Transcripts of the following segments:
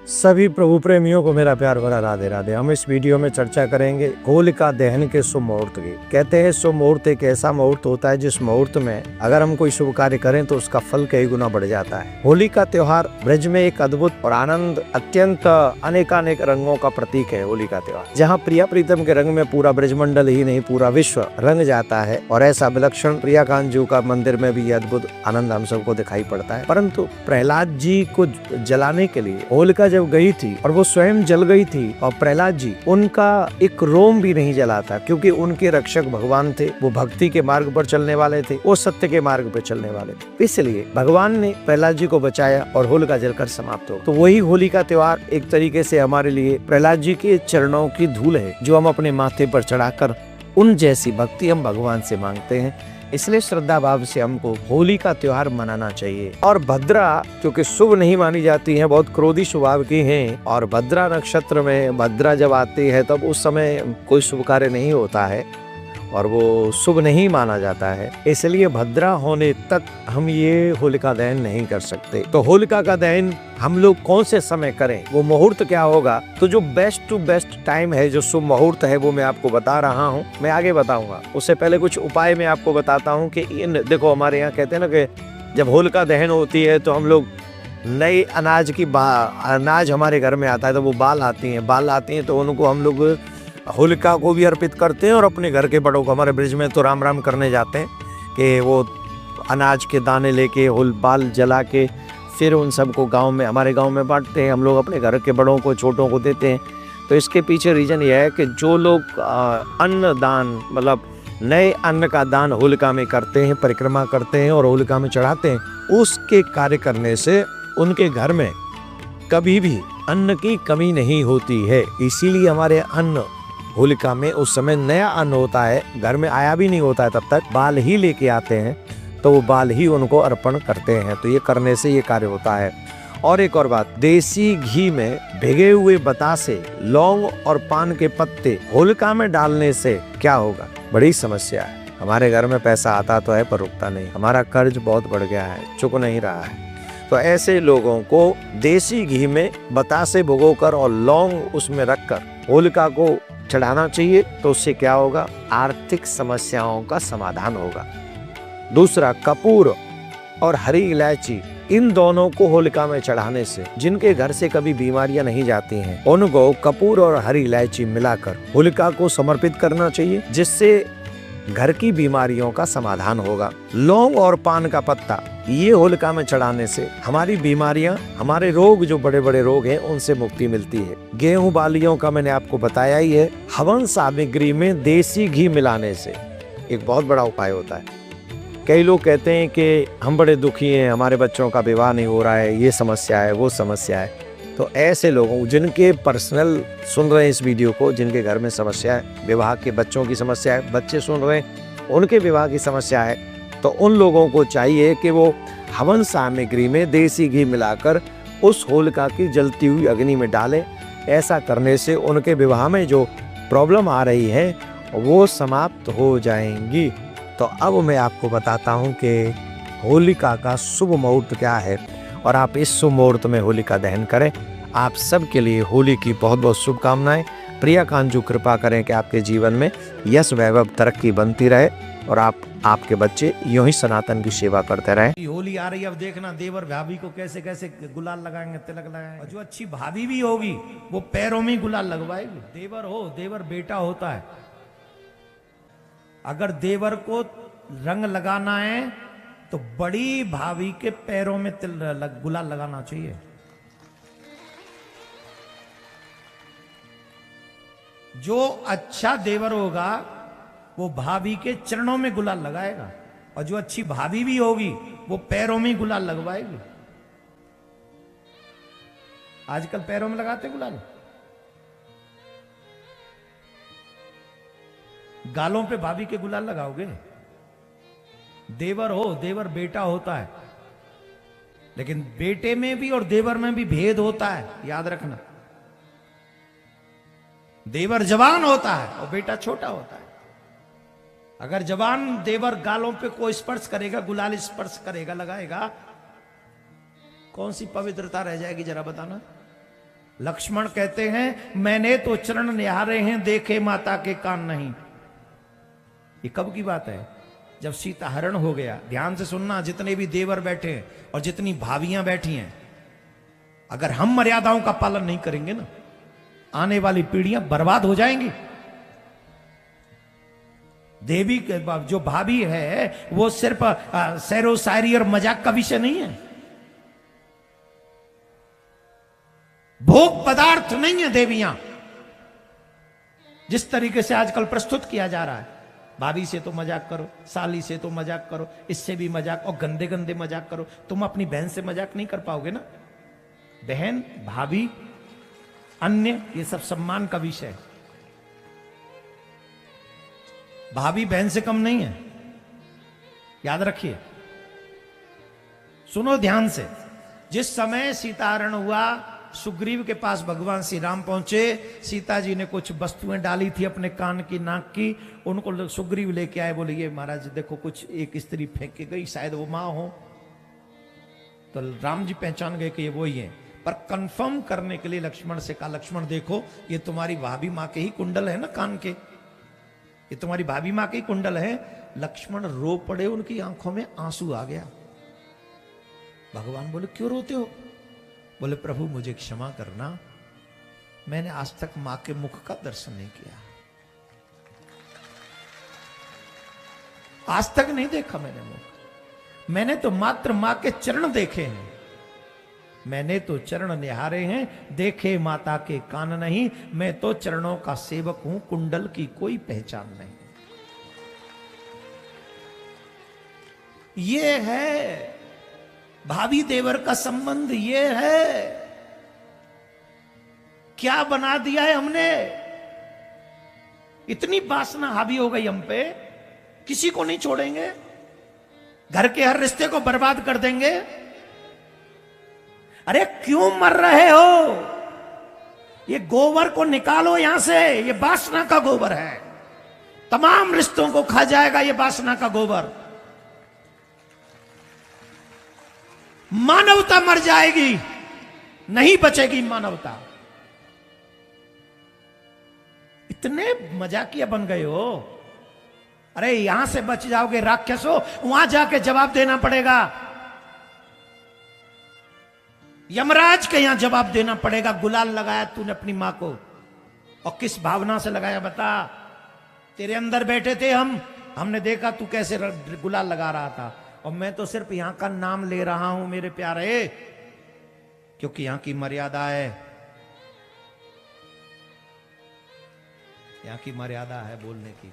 सभी प्रभु प्रेमियों को मेरा प्यार भरा राधे राधे। हम इस वीडियो में चर्चा करेंगे होलिका दहन के शुभ मुहूर्त की। कहते हैं शुभ मुहूर्त एक ऐसा मुहूर्त होता है जिस मुहूर्त में अगर हम कोई शुभ कार्य करें तो उसका फल कई गुना बढ़ जाता है। होली का त्योहार ब्रज में एक अद्भुत और आनंद अत्यंत अनेकानेक रंगों का प्रतीक है। होली का त्योहार जहाँ प्रिया प्रीतम के रंग में पूरा ब्रजमंडल ही नहीं पूरा विश्व रंग जाता है, और ऐसा विलक्षण प्रिया कांत जी का मंदिर में भी यह अद्भुत आनंद हम सबको दिखाई पड़ता है। परंतु प्रहलाद जी को जलाने के लिए होलिका जब गई थी और वो स्वयं जल गई थी और प्रहलाद जी उनका एक रोम भी नहीं जला था, क्योंकि उनके रक्षक भगवान थे। वो भक्ति के मार्ग पर चलने वाले थे, वो सत्य के मार्ग पर चलने वाले थे। इसलिए भगवान ने प्रहलाद जी को बचाया और होलिका जलकर समाप्त हो। तो वही होली का त्योहार एक तरीके से हमारे लिए प्रहलाद जी के चरणों की धूल है, जो हम अपने माथे पर चढ़ाकर उन जैसी भक्ति हम भगवान से मांगते हैं। इसलिए श्रद्धा भाव से हमको होली का त्योहार मनाना चाहिए। और भद्रा क्योंकि शुभ नहीं मानी जाती है, बहुत क्रोधी स्वभाव की हैं, और भद्रा नक्षत्र में भद्रा जब आती है तब उस समय कोई शुभ कार्य नहीं होता है और वो शुभ नहीं माना जाता है। इसलिए भद्रा होने तक हम ये होलिका दहन नहीं कर सकते। तो होलिका का दहन हम लोग कौन से समय करें, वो मुहूर्त क्या होगा? तो जो बेस्ट टू बेस्ट टाइम है, जो शुभ मुहूर्त है, वो मैं आपको बता रहा हूँ। मैं आगे बताऊंगा, उससे पहले कुछ उपाय मैं आपको बताता हूँ कि इन देखो हमारे यहाँ कहते हैं ना कि जब होलिका दहन होती है तो हम लोग नई अनाज की अनाज हमारे घर में आता है तो वो बाल आती हैं तो उनको हम लोग होलिका को भी अर्पित करते हैं और अपने घर के बड़ों को। हमारे ब्रिज में तो राम राम करने जाते हैं कि वो अनाज के दाने लेके बाल जला के फिर उन सबको गांव में, हमारे गांव में बांटते हैं। हम लोग अपने घर के बड़ों को, छोटों को देते हैं। तो इसके पीछे रीजन ये है कि जो लोग अन्न दान मतलब नए अन्न का दान होलिका में करते हैं, परिक्रमा करते हैं और होलिका में चढ़ाते हैं, उसके कार्य करने से उनके घर में कभी भी अन्न की कमी नहीं होती है। इसीलिए हमारे अन्न होलिका में उस समय नया अन्न होता है, घर में आया भी नहीं होता है, तब तक बाल ही लेके आते हैं, तो वो बाल ही उनको अर्पण करते हैं। तो ये करने से ये कार्य होता है। और एक और बात, देसी घी में भिगे हुए बतासे, लौंग और पान के पत्ते होलिका में डालने से क्या होगा? बड़ी समस्या है। हमारे घर में पैसा आता तो है पर रुकता नहीं, हमारा कर्ज बहुत बढ़ गया है, चुक नहीं रहा है। तो ऐसे लोगों को देसी घी में बतासे भिगोकर और लौंग उसमें रखकर होलिका को चढ़ाना चाहिए। तो उससे क्या होगा? आर्थिक समस्याओं का समाधान होगा। दूसरा, कपूर और हरी इलायची, इन दोनों को होलिका में चढ़ाने से जिनके घर से कभी बीमारियां नहीं जाती हैं, उनको कपूर और हरी इलायची मिलाकर होलिका को समर्पित करना चाहिए, जिससे घर की बीमारियों का समाधान होगा। लौंग और पान का पत्ता, ये होलिका में चढ़ाने से हमारी बीमारियां, हमारे रोग, जो बड़े बड़े रोग हैं, उनसे मुक्ति मिलती है। गेहूं बालियों का मैंने आपको बताया ही है। हवन सामग्री में देसी घी मिलाने से एक बहुत बड़ा उपाय होता है। कई लोग कहते हैं कि हम बड़े दुखी हैं, हमारे बच्चों का विवाह नहीं हो रहा है, ये समस्या है, वो समस्या है। तो ऐसे लोगों जिनके पर्सनल सुन रहे हैं इस वीडियो को, जिनके घर में समस्या है, विवाह के बच्चों की समस्या है, बच्चे सुन रहे हैं उनके विवाह की समस्या है, तो उन लोगों को चाहिए कि वो हवन सामग्री में देसी घी मिलाकर उस होलिका की जलती हुई अग्नि में डालें। ऐसा करने से उनके विवाह में जो प्रॉब्लम आ रही है वो समाप्त हो जाएंगी। तो अब मैं आपको बताता हूँ कि होलिका का शुभ मुहूर्त क्या है, और आप इस शुभ मुहूर्त में होलिका दहन करें। आप सबके लिए होली की बहुत बहुत शुभकामनाएं। प्रिया कांत जी कृपा करें कि आपके जीवन में यश, वैभव, तरक्की बनती रहे और आपके बच्चे यूं ही सनातन की सेवा करते रहें। होली आ रही है, अब देखना देवर भाभी को कैसे कैसे गुलाल लगाएंगे, तिलक लगाएंगे। और जो अच्छी भाभी भी होगी वो पैरों में गुलाल लगवाएगी। देवर हो, देवर बेटा होता है। अगर देवर को रंग लगाना है तो बड़ी भाभी के पैरों में गुलाल लगाना चाहिए। जो अच्छा देवर होगा वो भाभी के चरणों में गुलाल लगाएगा, और जो अच्छी भाभी भी होगी वो पैरों में गुलाल लगवाएगी। आजकल पैरों में लगाते गुलाल, गालों पे भाभी के गुलाल लगाओगे। देवर हो, देवर बेटा होता है, लेकिन बेटे में भी और देवर में भी भेद होता है, याद रखना। देवर जवान होता है और बेटा छोटा होता है। अगर जवान देवर गालों पे कोई स्पर्श करेगा, गुलाल स्पर्श करेगा, लगाएगा, कौन सी पवित्रता रह जाएगी जरा बताना? लक्ष्मण कहते हैं मैंने तो चरण निहारे हैं, देखे माता के कान नहीं। ये कब की बात है? जब सीता हरण हो गया। ध्यान से सुनना, जितने भी देवर बैठे हैं और जितनी भाभियां बैठी हैं, अगर हम मर्यादाओं का पालन नहीं करेंगे ना, आने वाली पीढ़ियां बर्बाद हो जाएंगी। देवी के जो भाभी है वो सिर्फ सैरो शायरी और मजाक का विषय नहीं है, भोग पदार्थ नहीं है देवियां, जिस तरीके से आजकल प्रस्तुत किया जा रहा है। भाभी से तो मजाक करो, साली से तो मजाक करो, इससे भी मजाक, और गंदे गंदे मजाक करो। तुम अपनी बहन से मजाक नहीं कर पाओगे ना। बहन, भाभी, अन्य, ये सब सम्मान का विषय है। भाभी बहन से कम नहीं है, याद रखिए। सुनो ध्यान से। जिस समय सीताहरण हुआ, सुग्रीव के पास भगवान श्री राम पहुंचे। सीता जी ने कुछ वस्तुएं डाली थी अपने कान की, नाक की, उनको सुग्रीव लेके आए। बोले ये महाराज देखो, कुछ एक स्त्री फेंक के गई, शायद वो मां हो। तो राम जी पहचान गए कि ये वही है। पर कंफर्म करने के लिए लक्ष्मण से कहा, लक्ष्मण देखो ये तुम्हारी भाभी मां के ही कुंडल है ना कान के, ये तुम्हारी भाभी मां के ही कुंडल है। लक्ष्मण रो पड़े, उनकी आंखों में आंसू आ गया। भगवान बोले क्यों रोते हो? बोले प्रभु मुझे क्षमा करना, मैंने आज तक मां के मुख का दर्शन नहीं किया, आज तक नहीं देखा मैंने मुख। मैंने तो मात्र मां के चरण देखे हैं, मैंने तो चरण निहारे हैं, देखे माता के कान नहीं। मैं तो चरणों का सेवक हूं, कुंडल की कोई पहचान नहीं। ये है भाभी देवर का संबंध, ये है। क्या बना दिया है हमने, इतनी वासना हावी हो गई हम पे, किसी को नहीं छोड़ेंगे, घर के हर रिश्ते को बर्बाद कर देंगे। अरे क्यों मर रहे हो? ये गोबर को निकालो यहां से, ये वासना का गोबर है, तमाम रिश्तों को खा जाएगा ये वासना का गोबर। मानवता मर जाएगी, नहीं बचेगी मानवता। इतने मजाकिया बन गए हो। अरे यहां से बच जाओगे राक्षसों, वहां जाके जवाब देना पड़ेगा, यमराज के यहां जवाब देना पड़ेगा। गुलाल लगाया तूने अपनी मां को, और किस भावना से लगाया बता? तेरे अंदर बैठे थे हम, हमने देखा तू कैसे गुलाल लगा रहा था, और मैं तो सिर्फ यहां का नाम ले रहा हूं मेरे प्यारे, क्योंकि यहां की मर्यादा है, यहां की मर्यादा है बोलने की।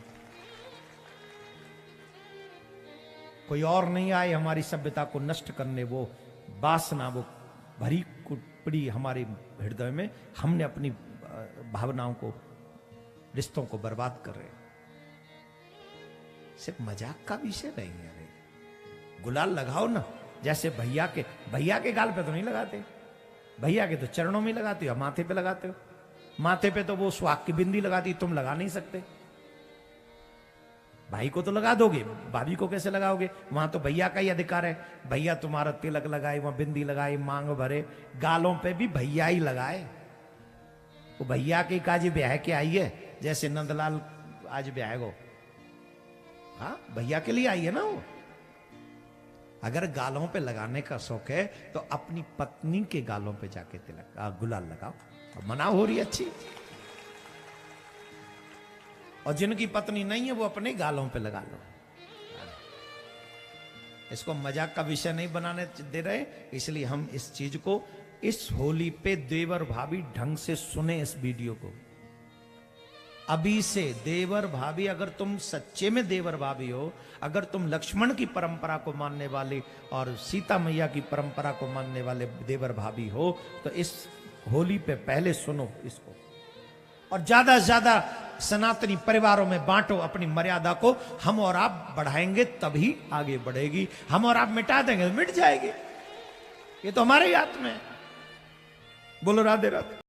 कोई और नहीं आए हमारी सभ्यता को नष्ट करने, वो वासना, वो भरी कुपड़ी हमारे हृदय में, हमने अपनी भावनाओं को, रिश्तों को बर्बाद कर रहे। सिर्फ मजाक का विषय नहीं है। गुलाल लगाओ ना, जैसे भैया के गाल पे तो नहीं लगाते, भैया के तो चरणों में लगाते हो, माथे पे लगाते हो। माथे पे तो वो सुहाग की बिंदी लगाती, तुम लगा नहीं सकते। भाई को तो लगा दोगे, भाभी को कैसे लगाओगे? वहां तो भैया का ही अधिकार है। भैया तुम्हारा तिलक लगाए, वहां बिंदी लगाई, मांग भरे, गालों पे भी भैया ही लगाए। वो भैया के काजी ब्याह के आई है, जैसे नंदलाल आज ब्याह गो, हाँ भैया के लिए आई है ना वो। अगर गालों पे लगाने का शौक है तो अपनी पत्नी के गालों पे जाके तिलक गुलाल लगाओ, मना हो रही अच्छी। और जिनकी पत्नी नहीं है वो अपने गालों पे लगा लो। इसको मजाक का विषय नहीं बनाने दे रहे, इसलिए हम इस चीज को, इस होली पे देवर भाभी ढंग से सुने इस वीडियो को। अभी से देवर भाभी, अगर तुम सच्चे में देवर भाभी हो, अगर तुम लक्ष्मण की परंपरा को मानने वाले और सीता मैया की परंपरा को मानने वाले देवर भाभी हो, तो इस होली पे पहले सुनो इसको, और ज्यादा से ज्यादा सनातनी परिवारों में बांटो अपनी मर्यादा को। हम और आप बढ़ाएंगे तभी आगे बढ़ेगी, हम और आप मिटा देंगे तो मिट जाएगी। ये तो हमारे हाथ में है। बोलो राधे राधे।